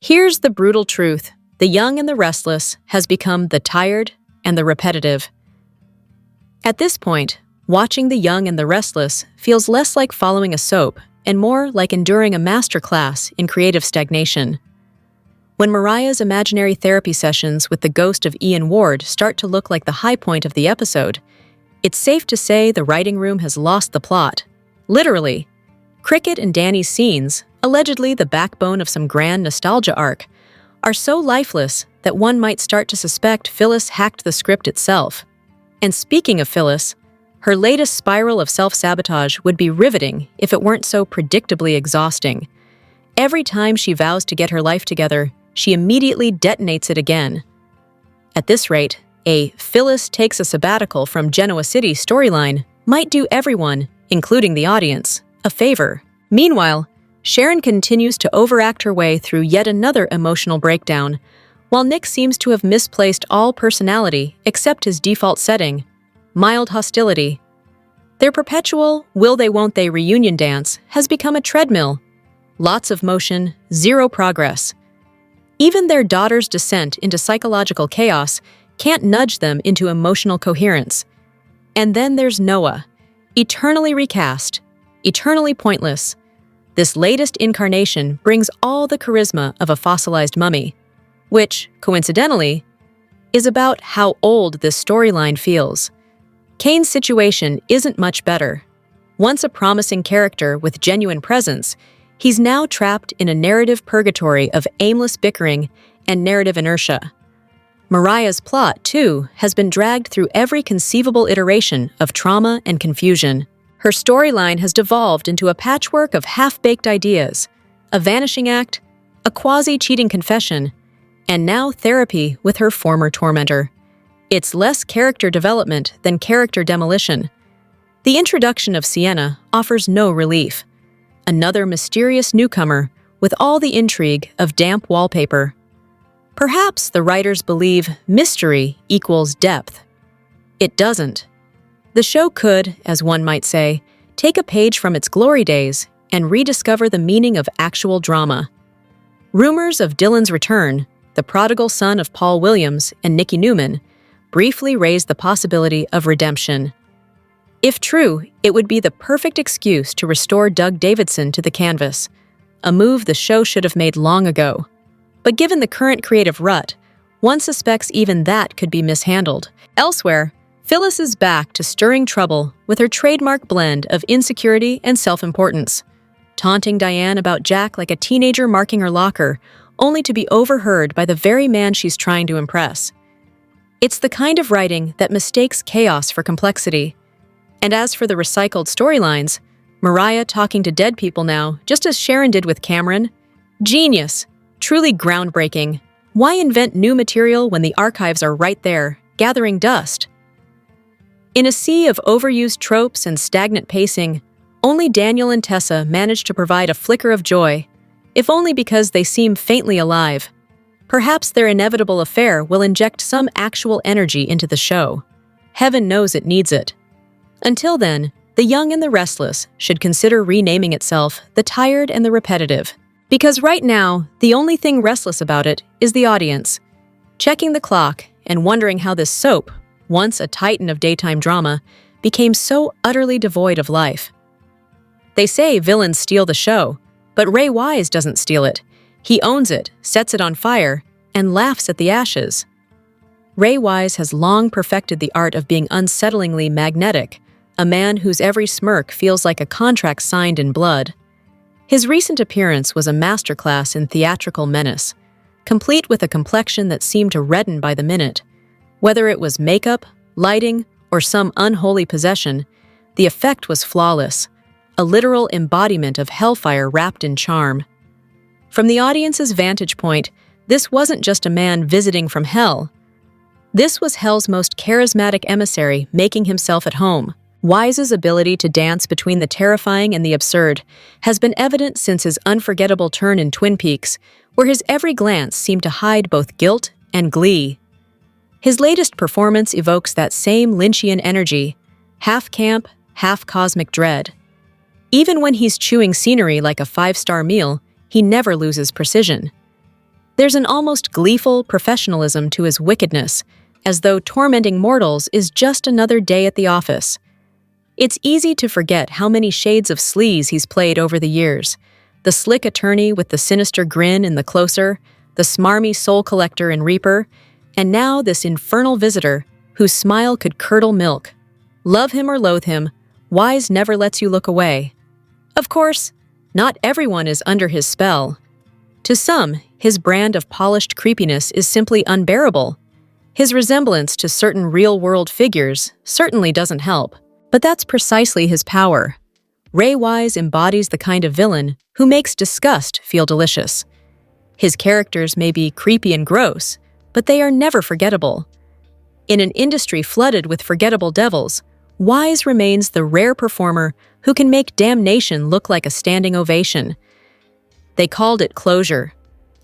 Here's the brutal truth. The young and the restless has become the tired and the repetitive. At this point, watching The Young and the Restless feels less like following a soap and more like enduring a masterclass in creative stagnation. When Mariah's imaginary therapy sessions with the ghost of Ian Ward start to look like the high point of the episode, it's safe to say the writing room has lost the plot. Literally. Cricket and Danny's scenes, allegedly the backbone of some grand nostalgia arc, are so lifeless that one might start to suspect Phyllis hacked the script itself. And speaking of Phyllis, her latest spiral of self-sabotage would be riveting if it weren't so predictably exhausting. Every time she vows to get her life together, she immediately detonates it again. At this rate, a Phyllis takes a sabbatical from Genoa City storyline might do everyone, including the audience, a favor. Meanwhile, Sharon continues to overact her way through yet another emotional breakdown, while Nick seems to have misplaced all personality except his default setting, mild hostility. Their perpetual will-they-won't-they reunion dance has become a treadmill. Lots of motion, zero progress. Even their daughter's descent into psychological chaos can't nudge them into emotional coherence. And then there's Noah, eternally recast, eternally pointless. This latest incarnation brings all the charisma of a fossilized mummy, which, coincidentally, is about how old this storyline feels. Kane's situation isn't much better. Once a promising character with genuine presence, he's now trapped in a narrative purgatory of aimless bickering and narrative inertia. Mariah's plot, too, has been dragged through every conceivable iteration of trauma and confusion. Her storyline has devolved into a patchwork of half-baked ideas, a vanishing act, a quasi-cheating confession, and now therapy with her former tormentor. It's less character development than character demolition. The introduction of Sienna offers no relief. Another mysterious newcomer with all the intrigue of damp wallpaper. Perhaps the writers believe mystery equals depth. It doesn't. The show could, as one might say, take a page from its glory days and rediscover the meaning of actual drama. Rumors of Dylan's return, the prodigal son of Paul Williams and Nikki Newman, briefly raised the possibility of redemption. If true, it would be the perfect excuse to restore Doug Davidson to the canvas, a move the show should have made long ago. But given the current creative rut, one suspects even that could be mishandled. Elsewhere, Phyllis is back to stirring trouble with her trademark blend of insecurity and self-importance, taunting Diane about Jack like a teenager marking her locker, only to be overheard by the very man she's trying to impress. It's the kind of writing that mistakes chaos for complexity. And as for the recycled storylines, Mariah talking to dead people now, just as Sharon did with Cameron, genius, truly groundbreaking. Why invent new material when the archives are right there, gathering dust? In a sea of overused tropes and stagnant pacing, only Daniel and Tessa manage to provide a flicker of joy, if only because they seem faintly alive. Perhaps their inevitable affair will inject some actual energy into the show. Heaven knows it needs it. Until then, The Young and the Restless should consider renaming itself The Tired and the Repetitive. Because right now, the only thing restless about it is the audience, checking the clock and wondering how this soap, once a titan of daytime drama, became so utterly devoid of life. They say villains steal the show, but Ray Wise doesn't steal it. He owns it, sets it on fire, and laughs at the ashes. Ray Wise has long perfected the art of being unsettlingly magnetic, a man whose every smirk feels like a contract signed in blood. His recent appearance was a masterclass in theatrical menace, complete with a complexion that seemed to redden by the minute. Whether it was makeup, lighting, or some unholy possession, the effect was flawless, a literal embodiment of hellfire wrapped in charm. From the audience's vantage point, this wasn't just a man visiting from hell. This was hell's most charismatic emissary making himself at home. Wise's ability to dance between the terrifying and the absurd has been evident since his unforgettable turn in Twin Peaks, where his every glance seemed to hide both guilt and glee. His latest performance evokes that same Lynchian energy, half camp, half cosmic dread. Even when he's chewing scenery like a five-star meal, he never loses precision. There's an almost gleeful professionalism to his wickedness, as though tormenting mortals is just another day at the office. It's easy to forget how many shades of sleaze he's played over the years. The slick attorney with the sinister grin in The Closer, the smarmy soul collector in Reaper, and now this infernal visitor whose smile could curdle milk. Love him or loathe him, Wise never lets you look away. Of course, not everyone is under his spell. To some, his brand of polished creepiness is simply unbearable. His resemblance to certain real-world figures certainly doesn't help. But that's precisely his power. Ray Wise embodies the kind of villain who makes disgust feel delicious. His characters may be creepy and gross, but they are never forgettable. In an industry flooded with forgettable devils, Wise remains the rare performer who can make damnation look like a standing ovation. They called it closure.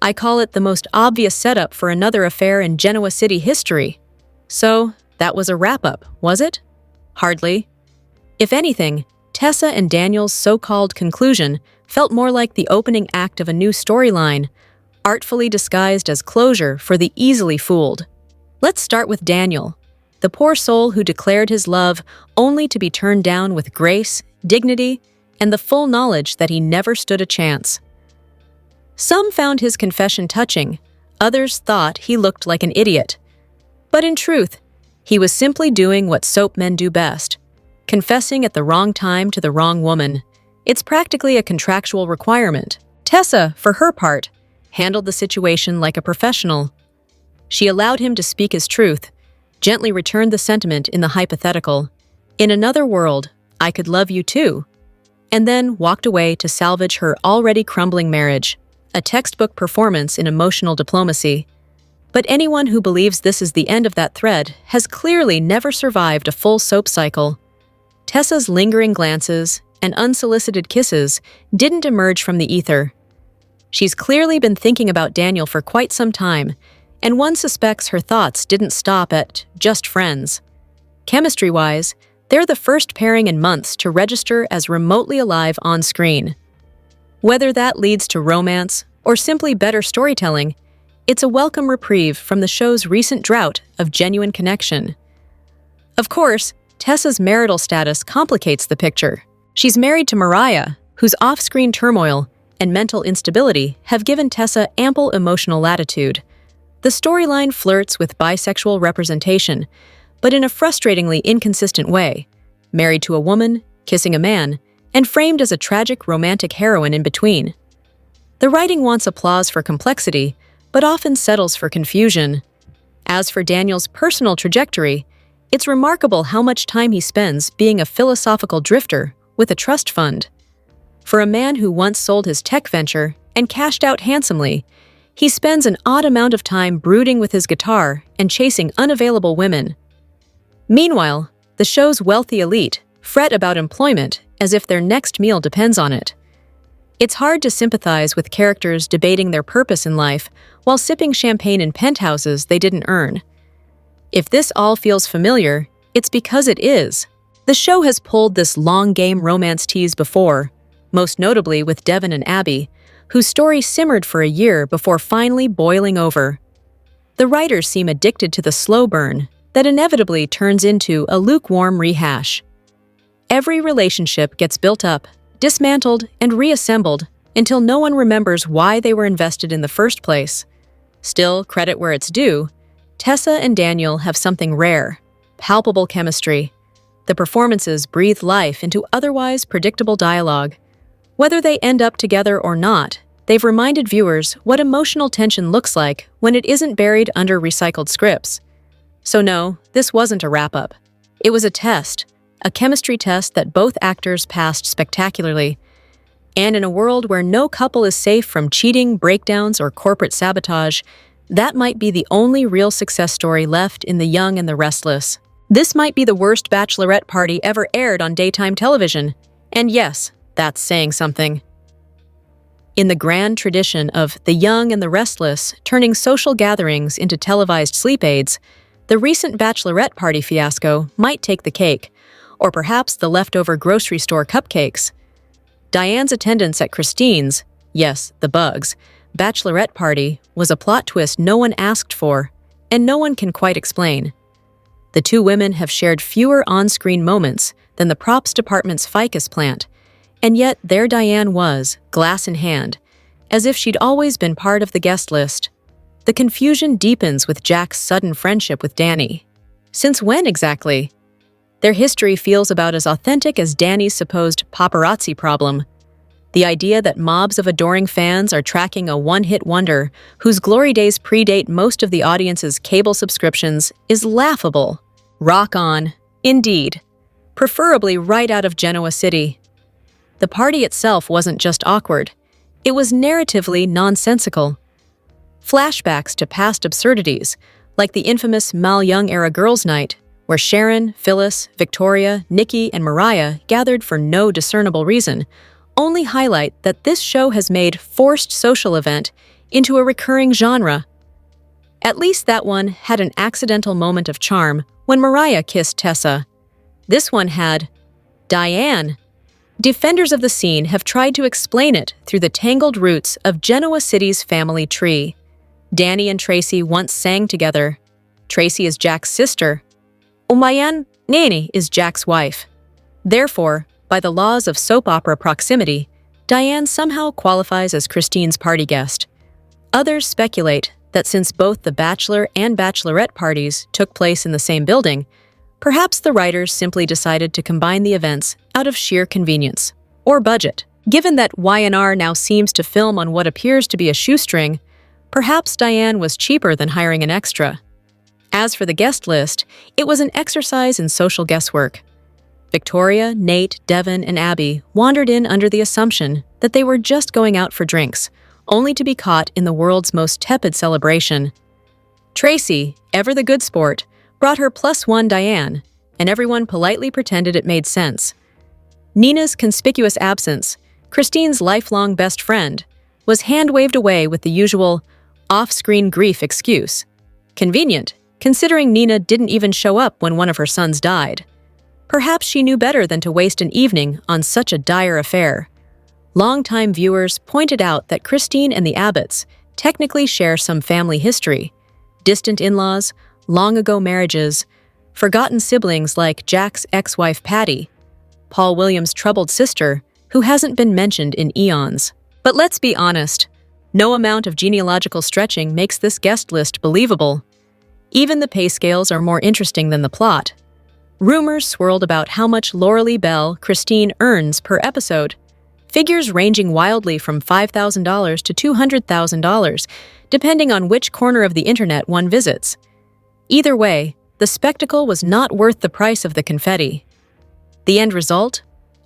I call it the most obvious setup for another affair in Genoa City history. So, that was a wrap-up, was it? Hardly. If anything, Tessa and Daniel's so-called conclusion felt more like the opening act of a new storyline, artfully disguised as closure for the easily fooled. Let's start with Daniel, the poor soul who declared his love only to be turned down with grace, dignity, and the full knowledge that he never stood a chance. Some found his confession touching, others thought he looked like an idiot. But in truth, he was simply doing what soap men do best, confessing at the wrong time to the wrong woman. It's practically a contractual requirement. Tessa, for her part, handled the situation like a professional. She allowed him to speak his truth, gently returned the sentiment in the hypothetical, "In another world, I could love you too," and then walked away to salvage her already crumbling marriage, a textbook performance in emotional diplomacy. But anyone who believes this is the end of that thread has clearly never survived a full soap cycle. Tessa's lingering glances and unsolicited kisses didn't emerge from the ether. She's clearly been thinking about Daniel for quite some time, and one suspects her thoughts didn't stop at just friends. Chemistry-wise, they're the first pairing in months to register as remotely alive on screen. Whether that leads to romance or simply better storytelling, it's a welcome reprieve from the show's recent drought of genuine connection. Of course, Tessa's marital status complicates the picture. She's married to Mariah, whose off-screen turmoil and mental instability have given Tessa ample emotional latitude. The storyline flirts with bisexual representation, but in a frustratingly inconsistent way. Married to a woman, kissing a man, and framed as a tragic romantic heroine in between. The writing wants applause for complexity, but often settles for confusion. As for Daniel's personal trajectory, it's remarkable how much time he spends being a philosophical drifter with a trust fund. For a man who once sold his tech venture and cashed out handsomely, he spends an odd amount of time brooding with his guitar and chasing unavailable women. Meanwhile, the show's wealthy elite fret about employment as if their next meal depends on it. It's hard to sympathize with characters debating their purpose in life while sipping champagne in penthouses they didn't earn. If this all feels familiar, it's because it is. The show has pulled this long-game romance tease before, most notably with Devon and Abby, whose story simmered for a year before finally boiling over. The writers seem addicted to the slow burn that inevitably turns into a lukewarm rehash. Every relationship gets built up, dismantled, and reassembled until no one remembers why they were invested in the first place. Still, credit where it's due, Tessa and Daniel have something rare, palpable chemistry. The performances breathe life into otherwise predictable dialogue. Whether they end up together or not, they've reminded viewers what emotional tension looks like when it isn't buried under recycled scripts. So no, this wasn't a wrap-up. It was a test, a chemistry test that both actors passed spectacularly. And in a world where no couple is safe from cheating, breakdowns, or corporate sabotage, that might be the only real success story left in The Young and the Restless. This might be the worst bachelorette party ever aired on daytime television. And yes, that's saying something. In the grand tradition of The Young and the Restless turning social gatherings into televised sleep aids, the recent bachelorette party fiasco might take the cake, or perhaps the leftover grocery store cupcakes. Diane's attendance at Christine's, yes, the Bugs, bachelorette party was a plot twist no one asked for, and no one can quite explain. The two women have shared fewer on-screen moments than the props department's ficus plant, and yet there Diane was, glass in hand, as if she'd always been part of the guest list. The confusion deepens with Jack's sudden friendship with Danny. Since when exactly? Their history feels about as authentic as Danny's supposed paparazzi problem. The idea that mobs of adoring fans are tracking a one-hit wonder whose glory days predate most of the audience's cable subscriptions is laughable. Rock on, indeed. Preferably right out of Genoa City. The party itself wasn't just awkward. It was narratively nonsensical. Flashbacks to past absurdities, like the infamous Mal Young-era girls' night, where Sharon, Phyllis, Victoria, Nikki, and Mariah gathered for no discernible reason, only highlight that this show has made forced social event into a recurring genre. At least that one had an accidental moment of charm when Mariah kissed Tessa. This one had Diane. Defenders of the scene have tried to explain it through the tangled roots of Genoa City's family tree. Danny and Tracy once sang together. Tracy is Jack's sister. Umayan Nene is Jack's wife. Therefore, by the laws of soap opera proximity, Diane somehow qualifies as Christine's party guest. Others speculate that since both the bachelor and bachelorette parties took place in the same building, perhaps the writers simply decided to combine the events out of sheer convenience or budget. Given that Y&R now seems to film on what appears to be a shoestring, perhaps Diane was cheaper than hiring an extra. As for the guest list, it was an exercise in social guesswork. Victoria, Nate, Devin, and Abby wandered in under the assumption that they were just going out for drinks, only to be caught in the world's most tepid celebration. Tracy, ever the good sport, brought her +1 Diane, and everyone politely pretended it made sense. Nina's conspicuous absence, Christine's lifelong best friend, was hand-waved away with the usual off-screen grief excuse. Convenient, considering Nina didn't even show up when one of her sons died. Perhaps she knew better than to waste an evening on such a dire affair. Longtime viewers pointed out that Christine and the Abbotts technically share some family history. Distant in-laws, long-ago marriages, forgotten siblings like Jack's ex-wife Patty, Paul Williams' troubled sister, who hasn't been mentioned in eons. But let's be honest, no amount of genealogical stretching makes this guest list believable. Even the pay scales are more interesting than the plot. Rumors swirled about how much Lauralee Bell Christine earns per episode, figures ranging wildly from $5,000 to $200,000, depending on which corner of the internet one visits. Either way, the spectacle was not worth the price of the confetti. The end result?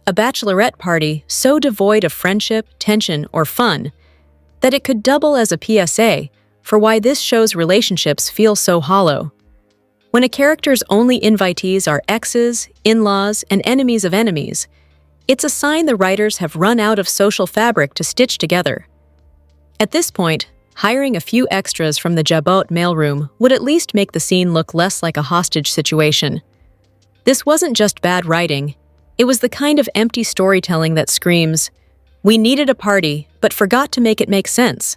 A bachelorette party so devoid of friendship, tension, or fun that it could double as a PSA for why this show's relationships feel so hollow. When a character's only invitees are exes, in-laws, and enemies of enemies, it's a sign the writers have run out of social fabric to stitch together. At this point, hiring a few extras from the Jabot mailroom would at least make the scene look less like a hostage situation. This wasn't just bad writing, it was the kind of empty storytelling that screams, "We needed a party, but forgot to make it make sense."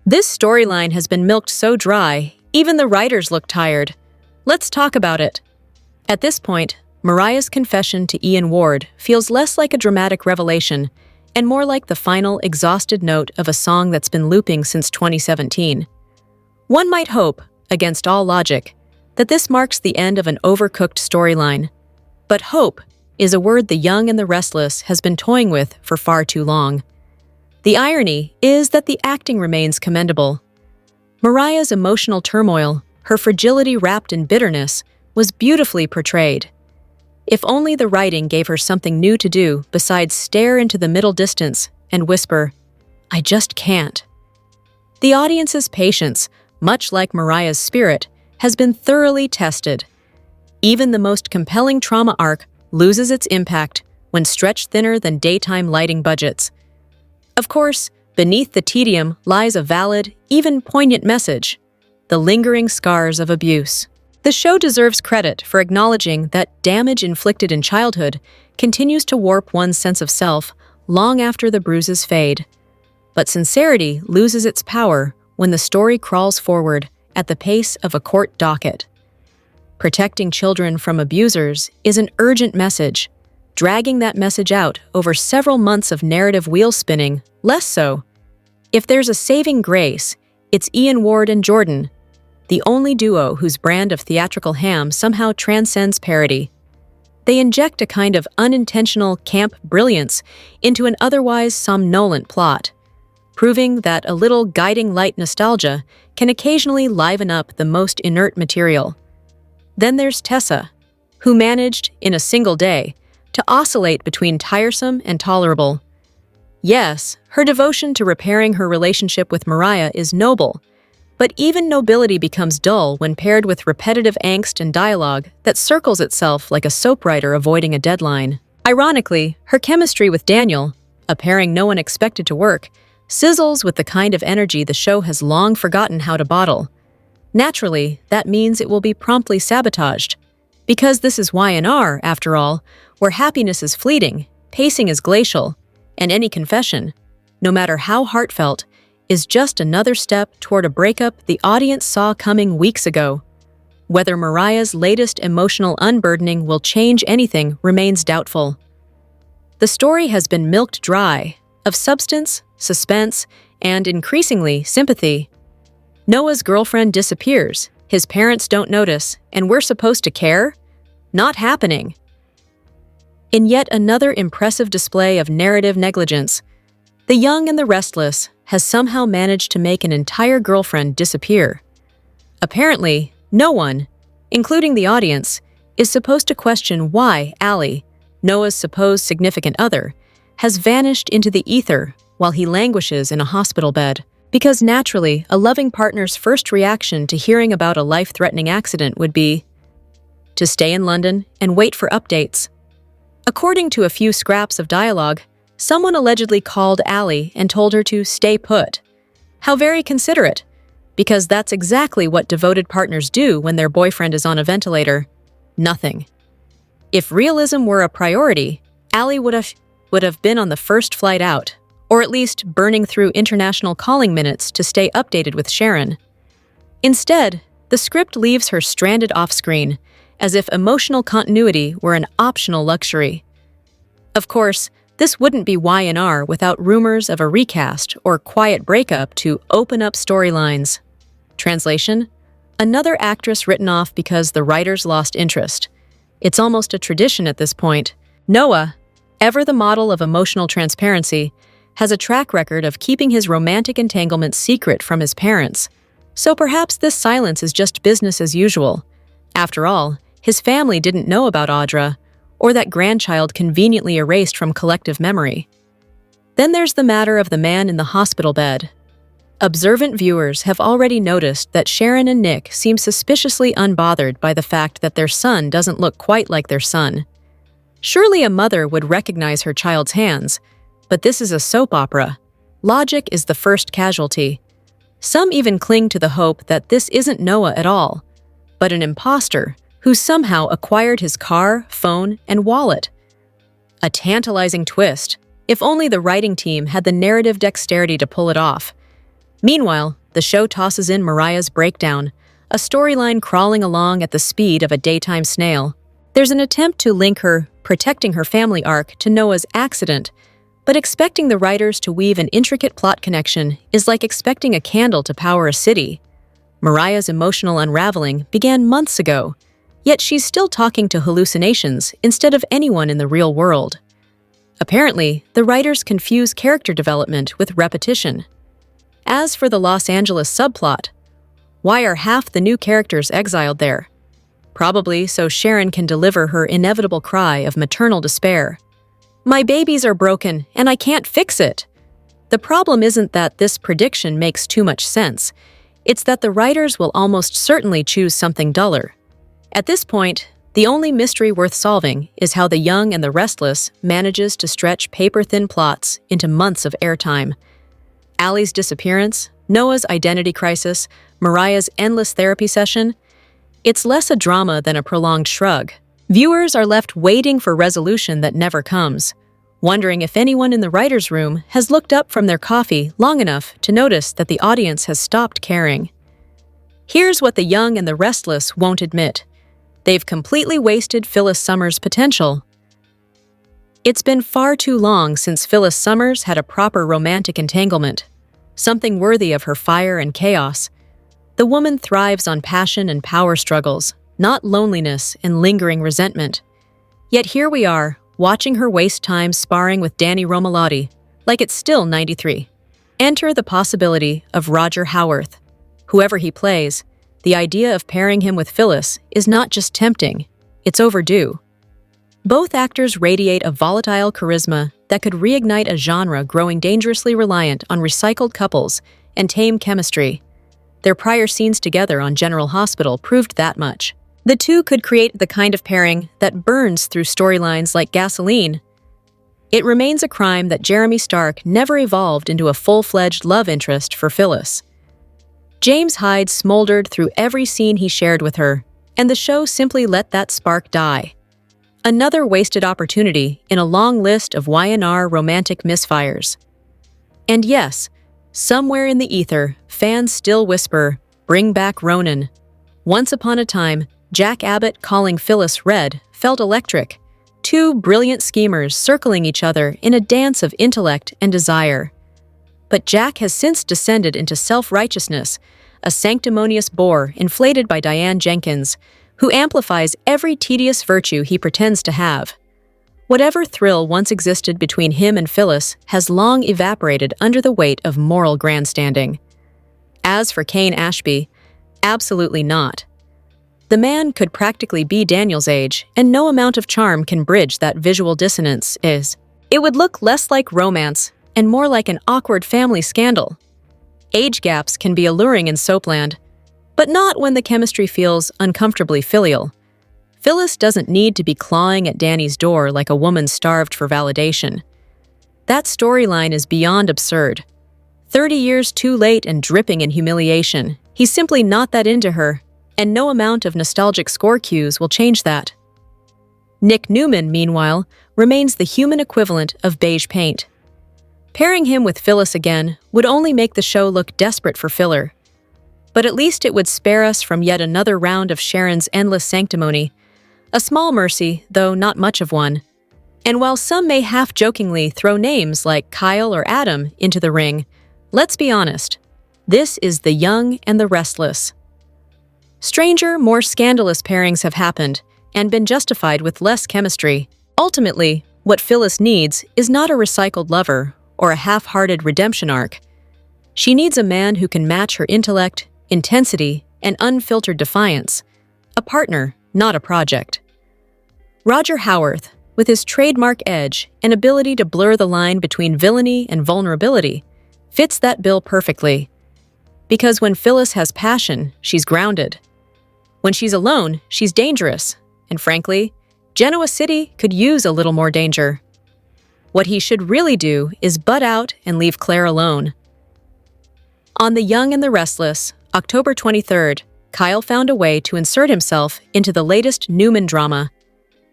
This storyline has been milked so dry, even the writers look tired. Let's talk about it. At this point, Mariah's confession to Ian Ward feels less like a dramatic revelation and more like the final, exhausted note of a song that's been looping since 2017. One might hope, against all logic, that this marks the end of an overcooked storyline. But hope is a word the young and the restless has been toying with for far too long. The irony is that the acting remains commendable. Mariah's emotional turmoil, her fragility wrapped in bitterness, was beautifully portrayed. If only the writing gave her something new to do besides stare into the middle distance and whisper, "I just can't." The audience's patience, much like Mariah's spirit, has been thoroughly tested. Even the most compelling trauma arc loses its impact when stretched thinner than daytime lighting budgets. Of course, beneath the tedium lies a valid, even poignant message: the lingering scars of abuse. The show deserves credit for acknowledging that damage inflicted in childhood continues to warp one's sense of self long after the bruises fade. But sincerity loses its power when the story crawls forward at the pace of a court docket. Protecting children from abusers is an urgent message. Dragging that message out over several months of narrative wheel spinning, less so. If there's a saving grace, it's Ian Ward and Jordan, the only duo whose brand of theatrical ham somehow transcends parody. They inject a kind of unintentional camp brilliance into an otherwise somnolent plot, proving that a little guiding light nostalgia can occasionally liven up the most inert material. Then there's Tessa, who managed, in a single day, to oscillate between tiresome and tolerable. Yes, her devotion to repairing her relationship with Mariah is noble, but even nobility becomes dull when paired with repetitive angst and dialogue that circles itself like a soap writer avoiding a deadline. Ironically, her chemistry with Daniel, a pairing no one expected to work, sizzles with the kind of energy the show has long forgotten how to bottle. Naturally, that means it will be promptly sabotaged. Because this is Y&R, after all, where happiness is fleeting, pacing is glacial, and any confession, no matter how heartfelt, is just another step toward a breakup the audience saw coming weeks ago. Whether Mariah's latest emotional unburdening will change anything remains doubtful. The story has been milked dry of substance, suspense, and increasingly sympathy. Noah's girlfriend disappears, his parents don't notice, and we're supposed to care? Not happening. In yet another impressive display of narrative negligence, The Young and the Restless has somehow managed to make an entire girlfriend disappear. Apparently, no one, including the audience, is supposed to question why Allie, Noah's supposed significant other, has vanished into the ether while he languishes in a hospital bed. Because naturally, a loving partner's first reaction to hearing about a life-threatening accident would be to stay in London and wait for updates. According to a few scraps of dialogue, someone allegedly called Allie and told her to stay put. How very considerate, because that's exactly what devoted partners do when their boyfriend is on a ventilator. Nothing. If realism were a priority, Allie would have been on the first flight out, or at least burning through international calling minutes to stay updated with Sharon. Instead, the script leaves her stranded off-screen, as if emotional continuity were an optional luxury. Of course, this wouldn't be Y&R without rumors of a recast or quiet breakup to open up storylines. Translation: another actress written off because the writers lost interest. It's almost a tradition at this point. Noah, ever the model of emotional transparency, has a track record of keeping his romantic entanglements secret from his parents. So perhaps this silence is just business as usual. After all, his family didn't know about Audra, or that grandchild conveniently erased from collective memory. Then there's the matter of the man in the hospital bed. Observant viewers have already noticed that Sharon and Nick seem suspiciously unbothered by the fact that their son doesn't look quite like their son. Surely a mother would recognize her child's hands, but this is a soap opera. Logic is the first casualty. Some even cling to the hope that this isn't Noah at all, but an imposter who somehow acquired his car, phone, and wallet. A tantalizing twist, if only the writing team had the narrative dexterity to pull it off. Meanwhile, the show tosses in Mariah's breakdown, a storyline crawling along at the speed of a daytime snail. There's an attempt to link her protecting her family arc to Noah's accident, but expecting the writers to weave an intricate plot connection is like expecting a candle to power a city. Mariah's emotional unraveling began months ago, yet she's still talking to hallucinations instead of anyone in the real world. Apparently, the writers confuse character development with repetition. As for the Los Angeles subplot, why are half the new characters exiled there? Probably so Sharon can deliver her inevitable cry of maternal despair. "My babies are broken, and I can't fix it." The problem isn't that this prediction makes too much sense. It's that the writers will almost certainly choose something duller. At this point, the only mystery worth solving is how The Young and the Restless manages to stretch paper-thin plots into months of airtime. Allie's disappearance, Noah's identity crisis, Mariah's endless therapy session — it's less a drama than a prolonged shrug. Viewers are left waiting for resolution that never comes. wondering if anyone in the writer's room has looked up from their coffee long enough to notice that the audience has stopped caring. Here's what the young and the restless won't admit. They've completely wasted Phyllis Summers' potential. It's been far too long since Phyllis Summers had a proper romantic entanglement, something worthy of her fire and chaos. The woman thrives on passion and power struggles, not loneliness and lingering resentment. Yet here we are, watching her waste time sparring with Danny Romalotti, like it's still 93. Enter the possibility of Roger Howarth. Whoever he plays, the idea of pairing him with Phyllis is not just tempting, it's overdue. Both actors radiate a volatile charisma that could reignite a genre growing dangerously reliant on recycled couples and tame chemistry. Their prior scenes together on General Hospital proved that much. The two could create the kind of pairing that burns through storylines like gasoline. It remains a crime that Jeremy Stark never evolved into a full-fledged love interest for Phyllis. James Hyde smoldered through every scene he shared with her, and the show simply let that spark die. Another wasted opportunity in a long list of Y&R romantic misfires. And yes, somewhere in the ether, fans still whisper, "Bring back Ronan." Once upon a time, Jack Abbott calling Phyllis Red felt electric. Two brilliant schemers circling each other in a dance of intellect and desire. But Jack has since descended into self-righteousness, a sanctimonious bore inflated by Diane Jenkins, who amplifies every tedious virtue he pretends to have. Whatever thrill once existed between him and Phyllis has long evaporated under the weight of moral grandstanding. As for Kane Ashby, absolutely not. The man could practically be Daniel's age, and no amount of charm can bridge that visual dissonance. It would look less like romance and more like an awkward family scandal. Age gaps can be alluring in soapland, but not when the chemistry feels uncomfortably filial. Phyllis doesn't need to be clawing at Danny's door like a woman starved for validation. That storyline is beyond absurd. 30 years too late and dripping in humiliation, he's simply not that into her, and no amount of nostalgic score cues will change that. Nick Newman, meanwhile, remains the human equivalent of beige paint. Pairing him with Phyllis again would only make the show look desperate for filler. But at least it would spare us from yet another round of Sharon'S endless sanctimony. A small mercy, though not much of one. And while some may half-jokingly throw names like Kyle or Adam into the ring, let's be honest, this is the young and the restless. Stranger, more scandalous pairings have happened and been justified with less chemistry. Ultimately, what Phyllis needs is not a recycled lover or a half-hearted redemption arc. She needs a man who can match her intellect, intensity, and unfiltered defiance. A partner, not a project. Roger Howarth, with his trademark edge and ability to blur the line between villainy and vulnerability, fits that bill perfectly. Because when Phyllis has passion, she's grounded. When she's alone, she's dangerous. And frankly, Genoa City could use a little more danger. What he should really do is butt out and leave Claire alone. On The Young and the Restless, October 23rd, Kyle found a way to insert himself into the latest Newman drama.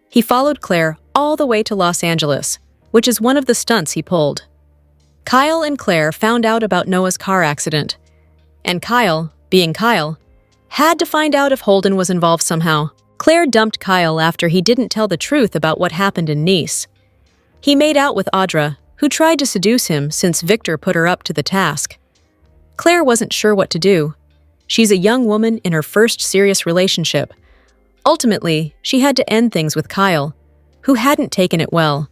He followed Claire all the way to Los Angeles, which is one of the stunts he pulled. Kyle and Claire found out about Noah's car accident, and Kyle, being Kyle, had to find out if Holden was involved somehow. Claire dumped Kyle after he didn't tell the truth about what happened in Nice. He made out with Audra, who tried to seduce him since Victor put her up to the task. Claire wasn't sure what to do. She's a young woman in her first serious relationship. Ultimately, she had to end things with Kyle, who hadn't taken it well.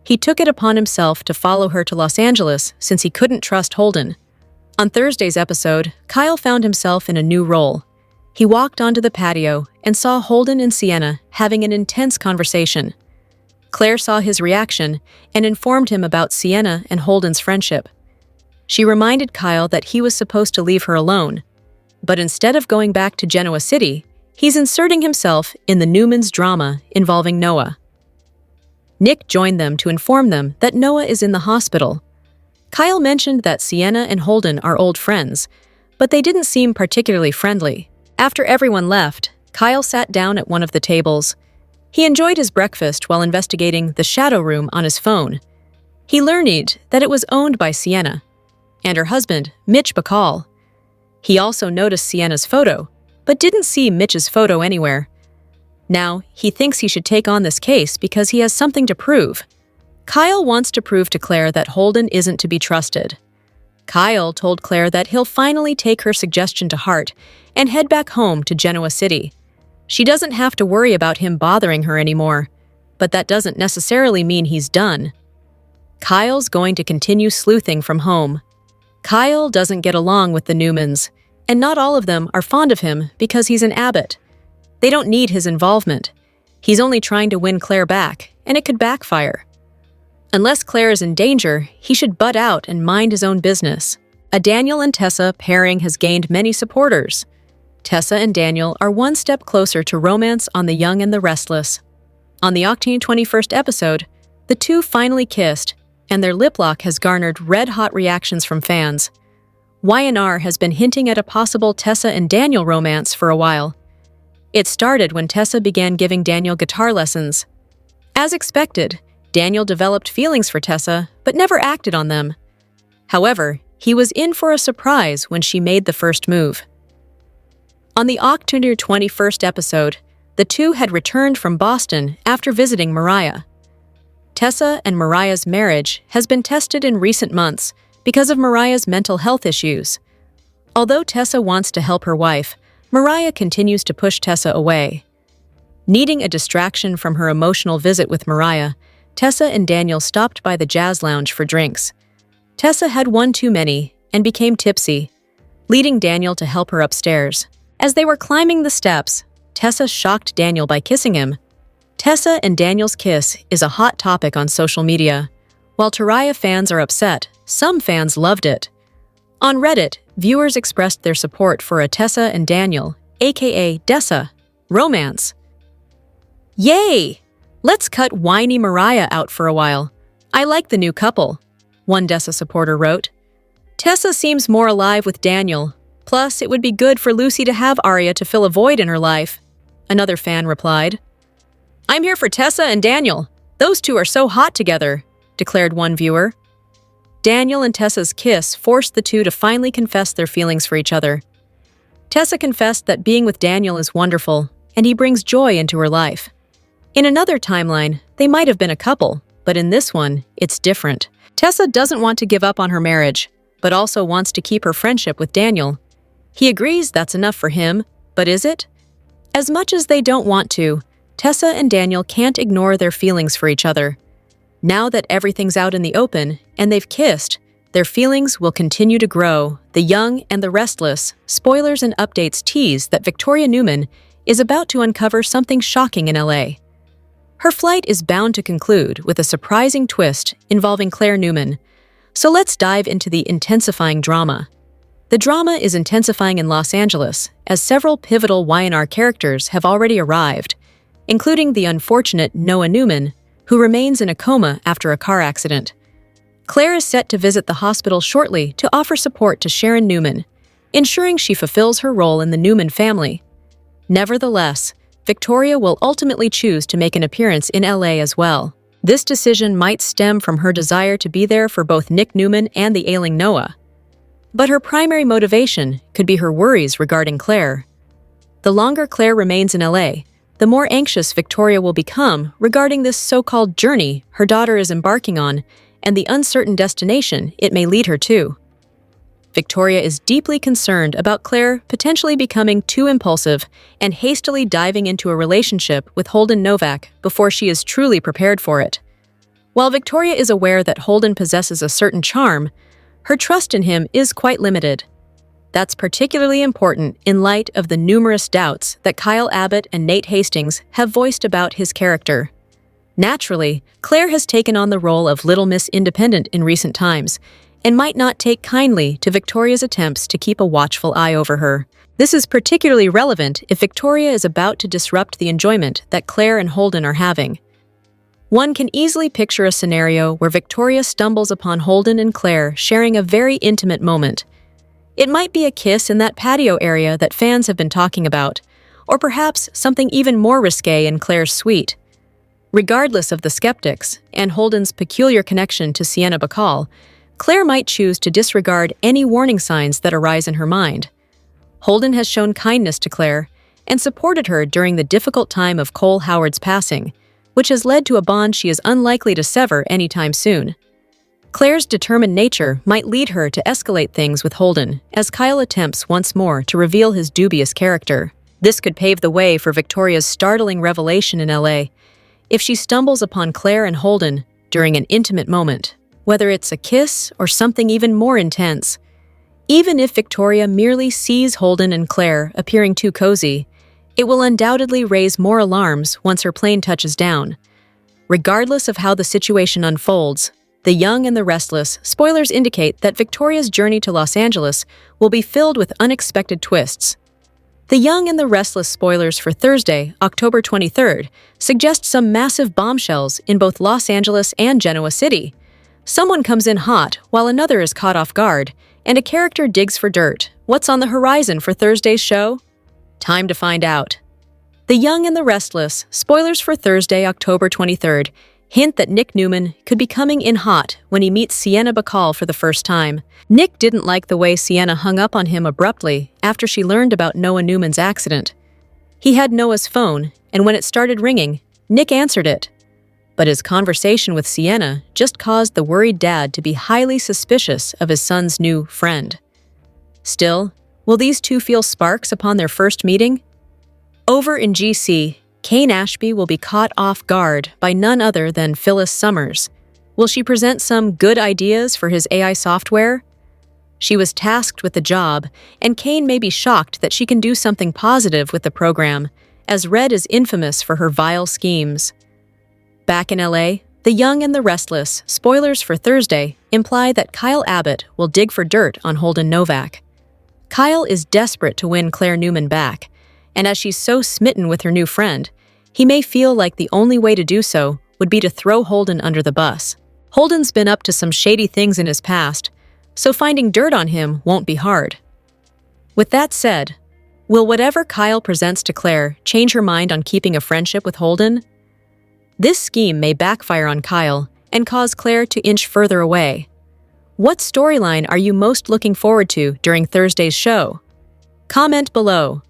He took it upon himself to follow her to Los Angeles since he couldn't trust Holden. On Thursday's episode, Kyle found himself in a new role. He walked onto the patio and saw Holden and Sienna having an intense conversation. Claire saw his reaction and informed him about Sienna and Holden's friendship. She reminded Kyle that he was supposed to leave her alone, but instead of going back to Genoa City, he's inserting himself in the Newman's drama involving Noah. Nick joined them to inform them that Noah is in the hospital. Kyle mentioned that Sienna and Holden are old friends, but they didn't seem particularly friendly. After everyone left, Kyle sat down at one of the tables. He enjoyed his breakfast while investigating the shadow room on his phone, He learned that it was owned by Sienna and her husband, Mitch Bacall. He also noticed Sienna's photo, but didn't see Mitch's photo anywhere. Now, he thinks he should take on this case because he has something to prove. Kyle wants to prove to Claire that Holden isn't to be trusted. Kyle told Claire that he'll finally take her suggestion to heart and head back home to Genoa City. She doesn't have to worry about him bothering her anymore, but that doesn't necessarily mean he's done. Kyle's going to continue sleuthing from home. Kyle doesn't get along with the Newmans, and not all of them are fond of him because he's an abbot. They don't need his involvement. He's only trying to win Claire back, and it could backfire. Unless Claire is in danger, he should butt out and mind his own business. A Daniel and Tessa pairing has gained many supporters. Tessa and Daniel are one step closer to romance on The Young and the Restless. On the Octane 21st episode, the two finally kissed, and their lip lock has garnered red-hot reactions from fans. Y&R has been hinting at a possible Tessa and Daniel romance for a while. It started when Tessa began giving Daniel guitar lessons. As expected, Daniel developed feelings for Tessa, but never acted on them. However, he was in for a surprise when she made the first move. On the October 21st episode, the two had returned from Boston after visiting Mariah. Tessa and Mariah's marriage has been tested in recent months because of Mariah's mental health issues. Although Tessa wants to help her wife, Mariah continues to push Tessa away. Needing a distraction from her emotional visit with Mariah, Tessa and Daniel stopped by the jazz lounge for drinks. Tessa had one too many and became tipsy, leading Daniel to help her upstairs. As they were climbing the steps, Tessa shocked Daniel by kissing him. Tessa and Daniel's kiss is a hot topic on social media. While Mariah fans are upset, some fans loved it. On Reddit, viewers expressed their support for a Tessa and Daniel, aka Dessa, romance. Yay! Let's cut whiny Mariah out for a while. I like the new couple, one Dessa supporter wrote. Tessa seems more alive with Daniel. Plus, it would be good for Lucy to have Arya to fill a void in her life, another fan replied. I'm here for Tessa and Daniel. Those two are so hot together, declared one viewer. Daniel and Tessa's kiss forced the two to finally confess their feelings for each other. Tessa confessed that being with Daniel is wonderful, and he brings joy into her life. In another timeline, they might have been a couple, but in this one, it's different. Tessa doesn't want to give up on her marriage, but also wants to keep her friendship with Daniel. He agrees that's enough for him, but is it? As much as they don't want to, Tessa and Daniel can't ignore their feelings for each other. Now that everything's out in the open and they've kissed, their feelings will continue to grow. The Young and the Restless, spoilers and updates tease that Victoria Newman is about to uncover something shocking in LA. Her flight is bound to conclude with a surprising twist involving Claire Newman. So let's dive into the intensifying drama. The drama is intensifying in Los Angeles as several pivotal Y&R characters have already arrived, including the unfortunate Noah Newman, who remains in a coma after a car accident. Claire is set to visit the hospital shortly to offer support to Sharon Newman, ensuring she fulfills her role in the Newman family. Nevertheless, Victoria will ultimately choose to make an appearance in LA as well. This decision might stem from her desire to be there for both Nick Newman and the ailing Noah. But her primary motivation could be her worries regarding Claire. The longer Claire remains in LA, the more anxious Victoria will become regarding this so-called journey her daughter is embarking on and the uncertain destination it may lead her to. Victoria is deeply concerned about Claire potentially becoming too impulsive and hastily diving into a relationship with Holden Novak before she is truly prepared for it. While Victoria is aware that Holden possesses a certain charm, her trust in him is quite limited. That's particularly important in light of the numerous doubts that Kyle Abbott and Nate Hastings have voiced about his character. Naturally, Claire has taken on the role of Little Miss Independent in recent times, and might not take kindly to Victoria's attempts to keep a watchful eye over her. This is particularly relevant if Victoria is about to disrupt the enjoyment that Claire and Holden are having. One can easily picture a scenario where Victoria stumbles upon Holden and Claire sharing a very intimate moment. It might be a kiss in that patio area that fans have been talking about, or perhaps something even more risque in Claire's suite. Regardless of the skeptics and Holden's peculiar connection to Sienna Bacall, Claire might choose to disregard any warning signs that arise in her mind. Holden has shown kindness to Claire and supported her during the difficult time of Cole Howard's passing, which has led to a bond she is unlikely to sever anytime soon. Claire's determined nature might lead her to escalate things with Holden as Kyle attempts once more to reveal his dubious character. This could pave the way for Victoria's startling revelation in LA if she stumbles upon Claire and Holden during an intimate moment, whether it's a kiss or something even more intense. Even if Victoria merely sees Holden and Claire appearing too cozy, it will undoubtedly raise more alarms once her plane touches down. Regardless of how the situation unfolds, The Young and the Restless spoilers indicate that Victoria's journey to Los Angeles will be filled with unexpected twists. The Young and the Restless spoilers for Thursday, October 23rd, suggest some massive bombshells in both Los Angeles and Genoa City. Someone comes in hot while another is caught off guard, and a character digs for dirt. What's on the horizon for Thursday's show? Time to find out. The Young and the Restless spoilers for Thursday, October 23rd, hint that Nick Newman could be coming in hot when he meets Sienna Bacall for the first time. Nick didn't like the way Sienna hung up on him abruptly after she learned about Noah Newman's accident. He had Noah's phone, and when it started ringing, Nick answered it. But his conversation with Sienna just caused the worried dad to be highly suspicious of his son's new friend. Still, will these two feel sparks upon their first meeting? Over in GC, Kane Ashby will be caught off guard by none other than Phyllis Summers. Will she present some good ideas for his AI software? She was tasked with the job, and Kane may be shocked that she can do something positive with the program, as Red is infamous for her vile schemes. Back in LA, The Young and the Restless spoilers for Thursday imply that Kyle Abbott will dig for dirt on Holden Novak. Kyle is desperate to win Claire Newman back, and as she's so smitten with her new friend, he may feel like the only way to do so would be to throw Holden under the bus. Holden's been up to some shady things in his past, so finding dirt on him won't be hard. With that said, will whatever Kyle presents to Claire change her mind on keeping a friendship with Holden? This scheme may backfire on Kyle and cause Claire to inch further away. What storyline are you most looking forward to during Thursday's show? Comment below.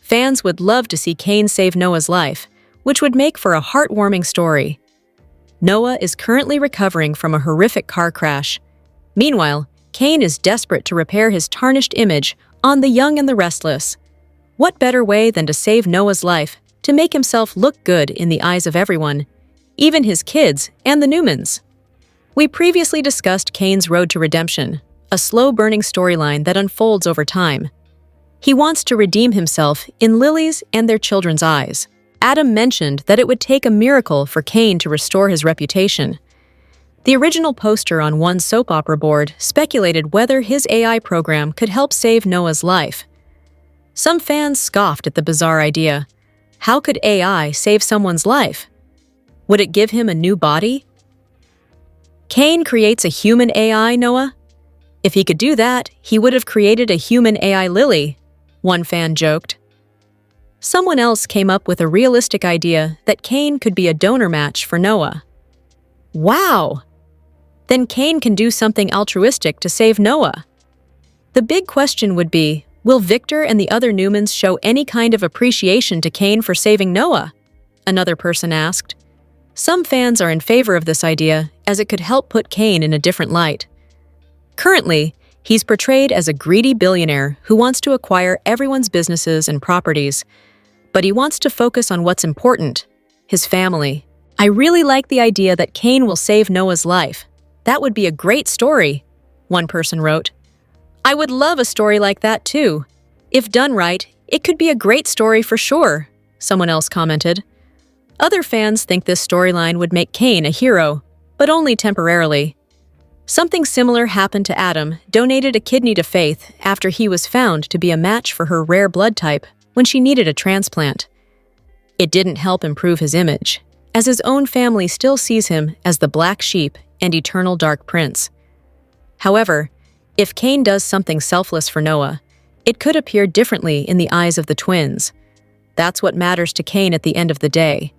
Fans would love to see Kane save Noah's life, which would make for a heartwarming story. Noah is currently recovering from a horrific car crash. Meanwhile, Kane is desperate to repair his tarnished image on The Young and the Restless. What better way than to save Noah's life to make himself look good in the eyes of everyone, even his kids and the Newmans? We previously discussed Kane's road to redemption, a slow-burning storyline that unfolds over time. He wants to redeem himself in Lily's and their children's eyes. Adam mentioned that it would take a miracle for Kane to restore his reputation. The original poster on one soap opera board speculated whether his AI program could help save Noah's life. Some fans scoffed at the bizarre idea. How could AI save someone's life? Would it give him a new body? Kane creates a human AI, Noah? If he could do that, he would have created a human AI Lily, one fan joked. Someone else came up with a realistic idea that Kane could be a donor match for Noah. Wow! Then Kane can do something altruistic to save Noah. The big question would be, will Victor and the other Newmans show any kind of appreciation to Kane for saving Noah? Another person asked. Some fans are in favor of this idea, as it could help put Kane in a different light. Currently, he's portrayed as a greedy billionaire who wants to acquire everyone's businesses and properties, but he wants to focus on what's important, his family. I really like the idea that Kane will save Noah's life. That would be a great story, one person wrote. I would love a story like that too. If done right, it could be a great story for sure, someone else commented. Other fans think this storyline would make Kane a hero, but only temporarily. Something similar happened to Adam, donated a kidney to Faith after he was found to be a match for her rare blood type when she needed a transplant. It didn't help improve his image, as his own family still sees him as the black sheep and eternal dark prince. However, if Kane does something selfless for Noah, it could appear differently in the eyes of the twins. That's what matters to Kane at the end of the day.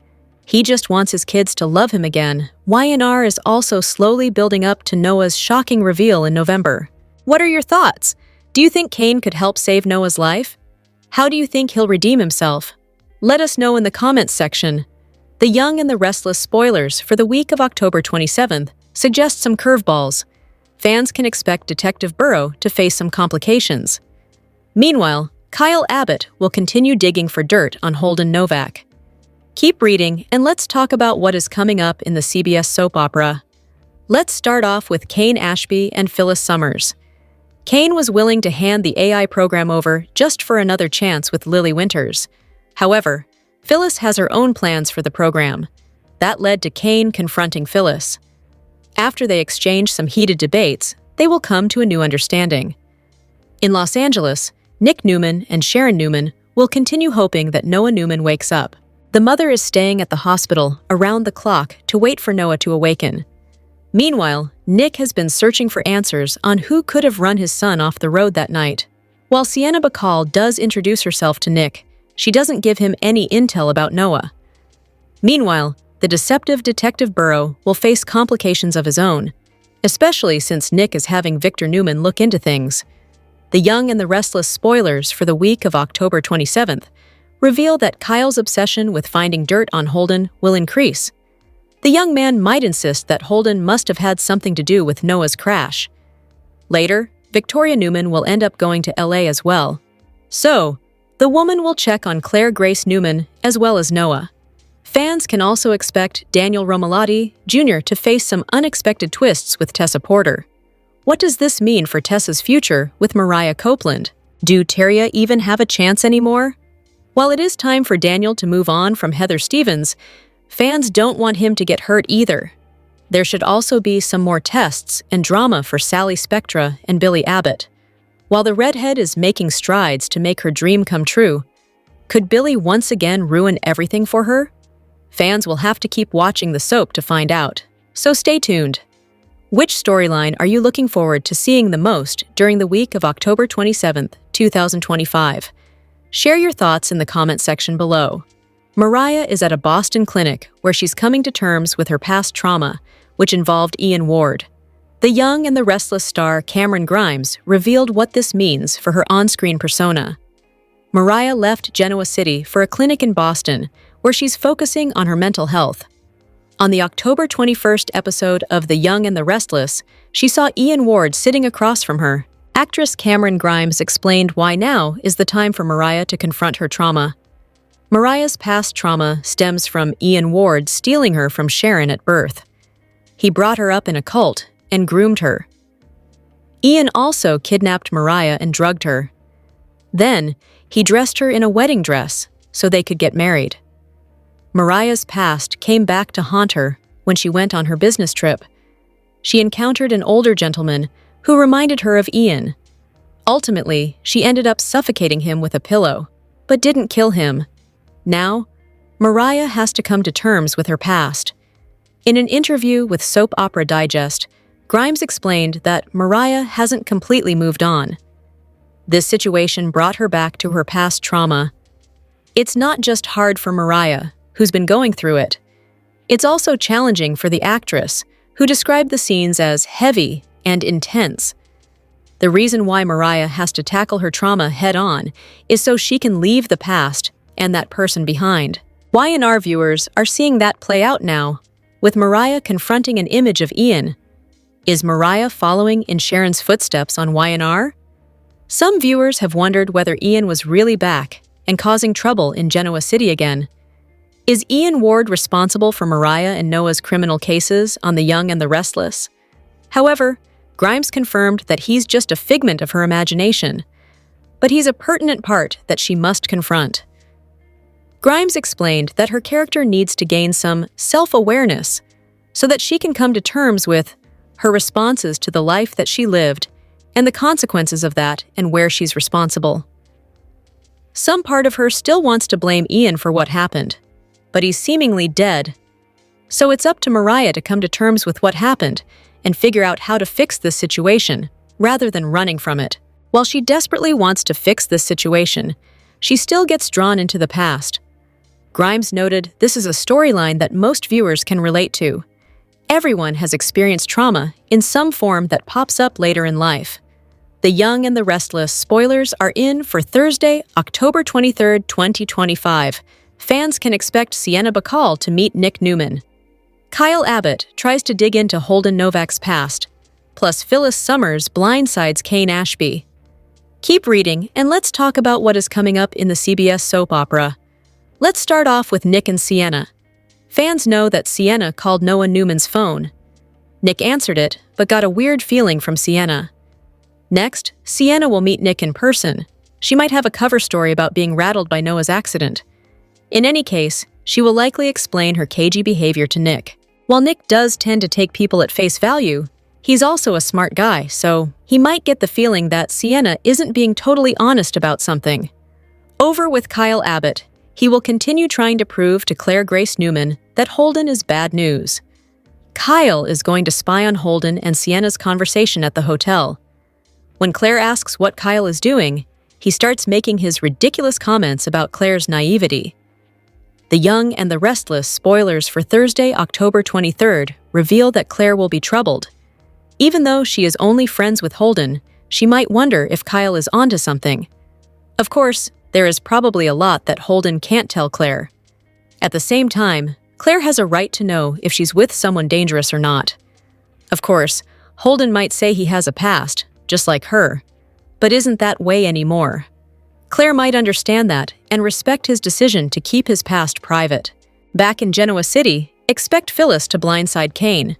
He just wants his kids to love him again. Y&R is also slowly building up to Noah's shocking reveal in November. What are your thoughts? Do you think Cain could help save Noah's life? How do you think he'll redeem himself? Let us know in the comments section. The Young and the Restless spoilers for the week of October 27th suggest some curveballs. Fans can expect Detective Burrow to face some complications. Meanwhile, Kyle Abbott will continue digging for dirt on Holden Novak. Keep reading, and let's talk about what is coming up in the CBS soap opera. Let's start off with Cain Ashby and Phyllis Summers. Cain was willing to hand the AI program over just for another chance with Lily Winters. However, Phyllis has her own plans for the program. That led to Cain confronting Phyllis. After they exchange some heated debates, they will come to a new understanding. In Los Angeles, Nick Newman and Sharon Newman will continue hoping that Noah Newman wakes up. The mother is staying at the hospital around the clock to wait for Noah to awaken. Meanwhile, Nick has been searching for answers on who could have run his son off the road that night. While Sienna Bacall does introduce herself to Nick, she doesn't give him any intel about Noah. Meanwhile, the deceptive Detective Burrow will face complications of his own, especially since Nick is having Victor Newman look into things. The Young and the Restless spoilers for the week of October 27th reveal that Kyle's obsession with finding dirt on Holden will increase. The young man might insist that Holden must have had something to do with Noah's crash. Later, Victoria Newman will end up going to LA as well. So, the woman will check on Claire Grace Newman as well as Noah. Fans can also expect Daniel Romalotti Jr. to face some unexpected twists with Tessa Porter. What does this mean for Tessa's future with Mariah Copeland? Do Terria even have a chance anymore? While it is time for Daniel to move on from Heather Stevens, fans don't want him to get hurt either. There should also be some more tests and drama for Sally Spectra and Billy Abbott. While the redhead is making strides to make her dream come true, could Billy once again ruin everything for her? Fans will have to keep watching the soap to find out, so stay tuned. Which storyline are you looking forward to seeing the most during the week of October 27th, 2025? Share your thoughts in the comment section below. Mariah is at a Boston clinic where she's coming to terms with her past trauma, which involved Ian Ward. The Young and the Restless star Cameron Grimes revealed what this means for her on-screen persona. Mariah left Genoa City for a clinic in Boston, where she's focusing on her mental health. On the October 21st episode of The Young and the Restless, she saw Ian Ward sitting across from her. Actress Cameron Grimes explained why now is the time for Mariah to confront her trauma. Mariah's past trauma stems from Ian Ward stealing her from Sharon at birth. He brought her up in a cult and groomed her. Ian also kidnapped Mariah and drugged her. Then, he dressed her in a wedding dress so they could get married. Mariah's past came back to haunt her when she went on her business trip. She encountered an older gentleman who reminded her of Ian. Ultimately, she ended up suffocating him with a pillow, but didn't kill him. Now, Mariah has to come to terms with her past. In an interview with Soap Opera Digest, Grimes explained that Mariah hasn't completely moved on. This situation brought her back to her past trauma. It's not just hard for Mariah, who's been going through it. It's also challenging for the actress, who described the scenes as heavy and intense. The reason why Mariah has to tackle her trauma head-on is so she can leave the past and that person behind. Y&R viewers are seeing that play out now, with Mariah confronting an image of Ian. Is Mariah following in Sharon's footsteps on Y&R? Some viewers have wondered whether Ian was really back and causing trouble in Genoa City again. Is Ian Ward responsible for Mariah and Noah's criminal cases on The Young and the Restless? However, Grimes confirmed that he's just a figment of her imagination, but he's a pertinent part that she must confront. Grimes explained that her character needs to gain some self-awareness so that she can come to terms with her responses to the life that she lived and the consequences of that and where she's responsible. Some part of her still wants to blame Ian for what happened, but he's seemingly dead. So it's up to Mariah to come to terms with what happened and figure out how to fix this situation, rather than running from it. While she desperately wants to fix this situation, she still gets drawn into the past. Grimes noted this is a storyline that most viewers can relate to. Everyone has experienced trauma in some form that pops up later in life. The Young and the Restless spoilers are in for Thursday, October 23, 2025. Fans can expect Sienna Bacall to meet Nick Newman. Kyle Abbott tries to dig into Holden Novak's past, plus Phyllis Summers blindsides Kane Ashby. Keep reading, and let's talk about what is coming up in the CBS soap opera. Let's start off with Nick and Sienna. Fans know that Sienna called Noah Newman's phone. Nick answered it, but got a weird feeling from Sienna. Next, Sienna will meet Nick in person. She might have a cover story about being rattled by Noah's accident. In any case, she will likely explain her cagey behavior to Nick. While Nick does tend to take people at face value, he's also a smart guy, so he might get the feeling that Sienna isn't being totally honest about something. Over with Kyle Abbott. He will continue trying to prove to Claire Grace Newman that Holden is bad news. Kyle is going to spy on Holden and Sienna's conversation at the hotel. When Claire asks what Kyle is doing, he starts making his ridiculous comments about Claire's naivety. The Young and the Restless spoilers for Thursday, October 23rd reveal that Claire will be troubled. Even though she is only friends with Holden, she might wonder if Kyle is onto something. Of course, there is probably a lot that Holden can't tell Claire. At the same time, Claire has a right to know if she's with someone dangerous or not. Of course, Holden might say he has a past, just like her, but isn't that way anymore. Claire might understand that and respect his decision to keep his past private. Back in Genoa City, expect Phyllis to blindside Kane.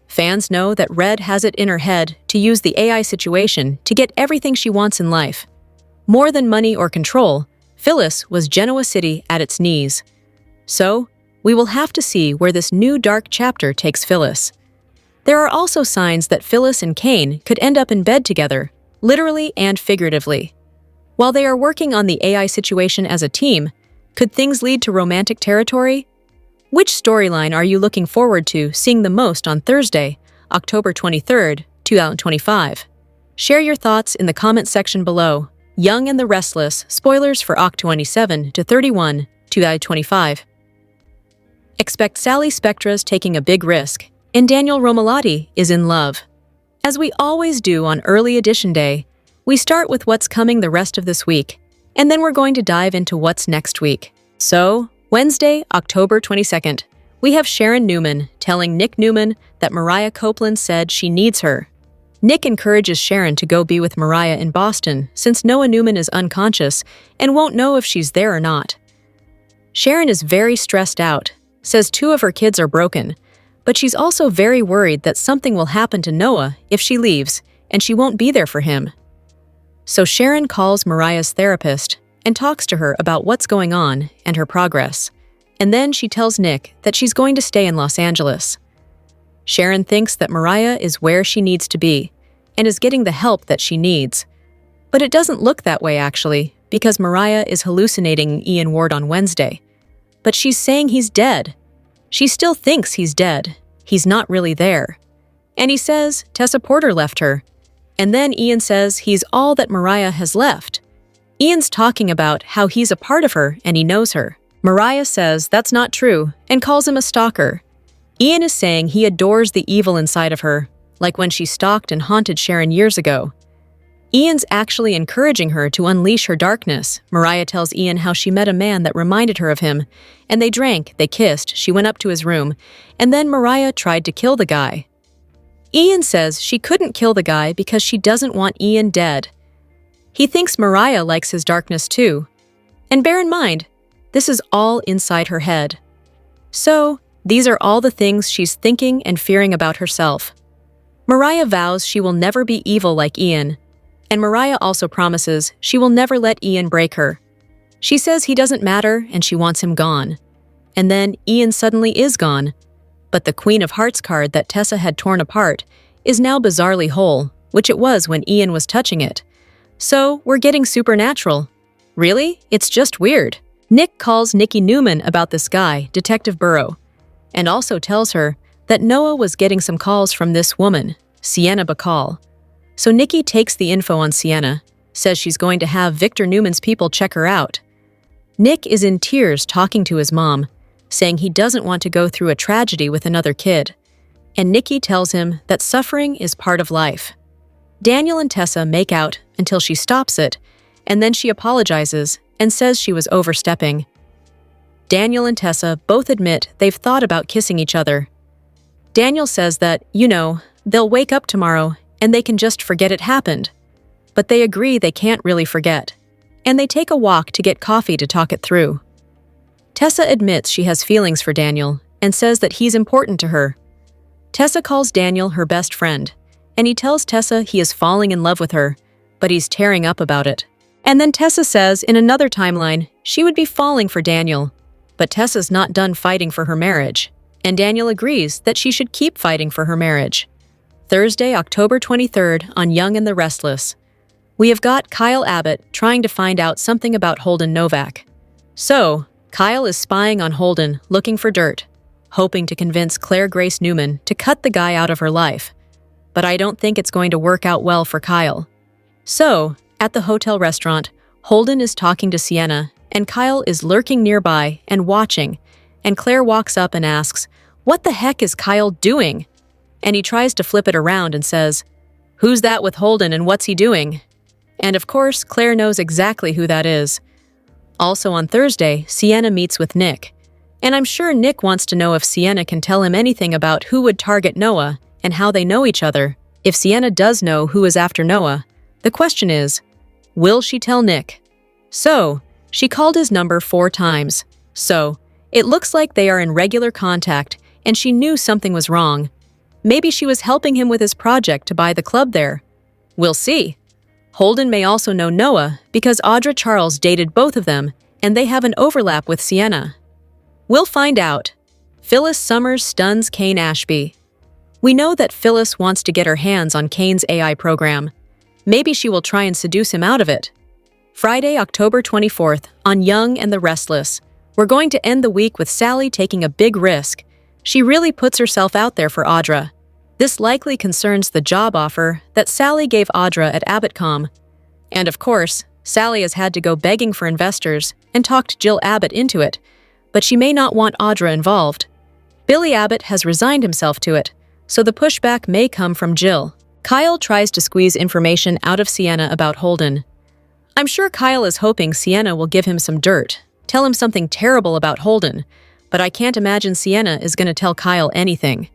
Fans know that Red has it in her head to use the AI situation to get everything she wants in life. More than money or control, Phyllis was Genoa City at its knees. So, we will have to see where this new dark chapter takes Phyllis. There are also signs that Phyllis and Kane could end up in bed together, literally and figuratively. While they are working on the AI situation as a team, could things lead to romantic territory? Which storyline are you looking forward to seeing the most on Thursday, October 23rd, 2025? Share your thoughts in the comment section below. Young and the Restless spoilers for Oct 27 to 31, 2025. Expect Sally Spectra's taking a big risk, and Daniel Romalotti is in love. As we always do on Early Edition Day, we start with what's coming the rest of this week, and then we're going to dive into what's next week. So, Wednesday, October 22nd, we have Sharon Newman telling Nick Newman that Mariah Copeland said she needs her. Nick encourages Sharon to go be with Mariah in Boston since Noah Newman is unconscious and won't know if she's there or not. Sharon is very stressed out, says 2 of her kids are broken, but she's also very worried that something will happen to Noah if she leaves and she won't be there for him. So Sharon calls Mariah's therapist and talks to her about what's going on and her progress, and then she tells Nick that she's going to stay in Los Angeles. Sharon thinks that Mariah is where she needs to be and is getting the help that she needs. But it doesn't look that way actually, because Mariah is hallucinating Ian Ward on Wednesday. But she's saying he's dead. She still thinks he's dead. He's not really there. And he says Tessa Porter left her. And then Ian says he's all that Mariah has left. Ian's talking about how he's a part of her and he knows her. Mariah says that's not true and calls him a stalker. Ian is saying he adores the evil inside of her, like when she stalked and haunted Sharon years ago. Ian's actually encouraging her to unleash her darkness. Mariah tells Ian how she met a man that reminded her of him, and they drank, they kissed, she went up to his room, and then Mariah tried to kill the guy. Ian says she couldn't kill the guy because she doesn't want Ian dead. He thinks Mariah likes his darkness too. And bear in mind, this is all inside her head. So, these are all the things she's thinking and fearing about herself. Mariah vows she will never be evil like Ian, and Mariah also promises she will never let Ian break her. She says he doesn't matter and she wants him gone. And then Ian suddenly is gone, but the Queen of Hearts card that Tessa had torn apart is now bizarrely whole, which it was when Ian was touching it. So, we're getting supernatural. Really? It's just weird. Nick calls Nikki Newman about this guy, Detective Burrow, and also tells her that Noah was getting some calls from this woman, Sienna Bacall. So Nikki takes the info on Sienna, says she's going to have Victor Newman's people check her out. Nick is in tears talking to his mom, saying he doesn't want to go through a tragedy with another kid. And Nikki tells him that suffering is part of life. Daniel and Tessa make out until she stops it, and then she apologizes and says she was overstepping. Daniel and Tessa both admit they've thought about kissing each other. Daniel says that, they'll wake up tomorrow and they can just forget it happened. But they agree they can't really forget, and they take a walk to get coffee to talk it through. Tessa admits she has feelings for Daniel and says that he's important to her. Tessa calls Daniel her best friend, and he tells Tessa he is falling in love with her, but he's tearing up about it. And then Tessa says in another timeline she would be falling for Daniel, but Tessa's not done fighting for her marriage, and Daniel agrees that she should keep fighting for her marriage. Thursday, October 23rd on Young and the Restless. We have got Kyle Abbott trying to find out something about Holden Novak. So, Kyle is spying on Holden, looking for dirt, hoping to convince Claire Grace Newman to cut the guy out of her life. But I don't think it's going to work out well for Kyle. So, at the hotel restaurant, Holden is talking to Sienna, and Kyle is lurking nearby and watching, and Claire walks up and asks, "What the heck is Kyle doing?" And he tries to flip it around and says, "Who's that with Holden and what's he doing?" And of course, Claire knows exactly who that is. Also on Thursday, Sienna meets with Nick. And I'm sure Nick wants to know if Sienna can tell him anything about who would target Noah and how they know each other. If Sienna does know who is after Noah, the question is, will she tell Nick? So, she called his number 4 times. So, it looks like they are in regular contact and she knew something was wrong. Maybe she was helping him with his project to buy the club there. We'll see. Holden may also know Noah because Audra Charles dated both of them and they have an overlap with Sienna. We'll find out. Phyllis Summers stuns Kane Ashby. We know that Phyllis wants to get her hands on Kane's AI program. Maybe she will try and seduce him out of it. Friday, October 24th, on Young and the Restless. We're going to end the week with Sally taking a big risk. She really puts herself out there for Audra. This likely concerns the job offer that Sally gave Audra at Abbottcom. And of course, Sally has had to go begging for investors and talked Jill Abbott into it, but she may not want Audra involved. Billy Abbott has resigned himself to it, so the pushback may come from Jill. Kyle tries to squeeze information out of Sienna about Holden. I'm sure Kyle is hoping Sienna will give him some dirt, tell him something terrible about Holden, but I can't imagine Sienna is going to tell Kyle anything.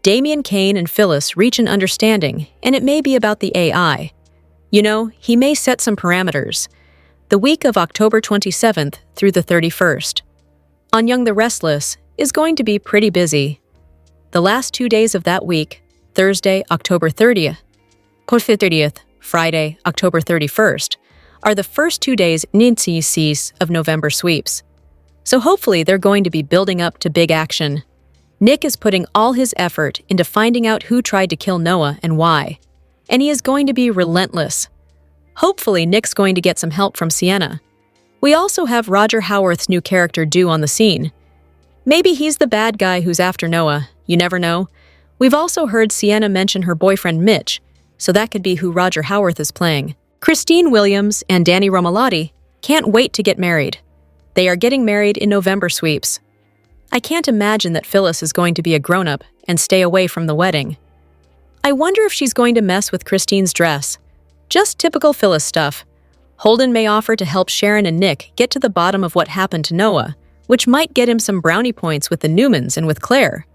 Damian Kane and Phyllis reach an understanding, and it may be about the AI. He may set some parameters. The week of October 27th through the 31st. On Young the Restless is going to be pretty busy. The last 2 days of that week, Thursday, October 30th, Friday, October 31st, are the first 2 days of November sweeps. So hopefully they're going to be building up to big action. Nick is putting all his effort into finding out who tried to kill Noah and why. And he is going to be relentless. Hopefully Nick's going to get some help from Sienna. We also have Roger Howarth's new character due on the scene. Maybe he's the bad guy who's after Noah, you never know. We've also heard Sienna mention her boyfriend Mitch, so that could be who Roger Howarth is playing. Christine Williams and Danny Romalotti can't wait to get married. They are getting married in November sweeps. I can't imagine that Phyllis is going to be a grown-up and stay away from the wedding. I wonder if she's going to mess with Christine's dress. Just typical Phyllis stuff. Holden may offer to help Sharon and Nick get to the bottom of what happened to Noah, which might get him some brownie points with the Newmans and with Claire.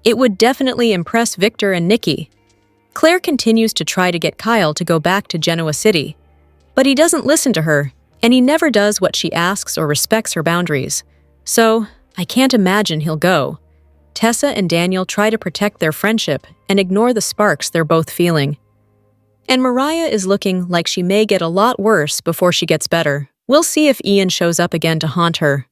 It would definitely impress Victor and Nikki. Claire continues to try to get Kyle to go back to Genoa City, but he doesn't listen to her, and he never does what she asks or respects her boundaries. So, I can't imagine he'll go. Tessa and Daniel try to protect their friendship and ignore the sparks they're both feeling. And Mariah is looking like she may get a lot worse before she gets better. We'll see if Ian shows up again to haunt her.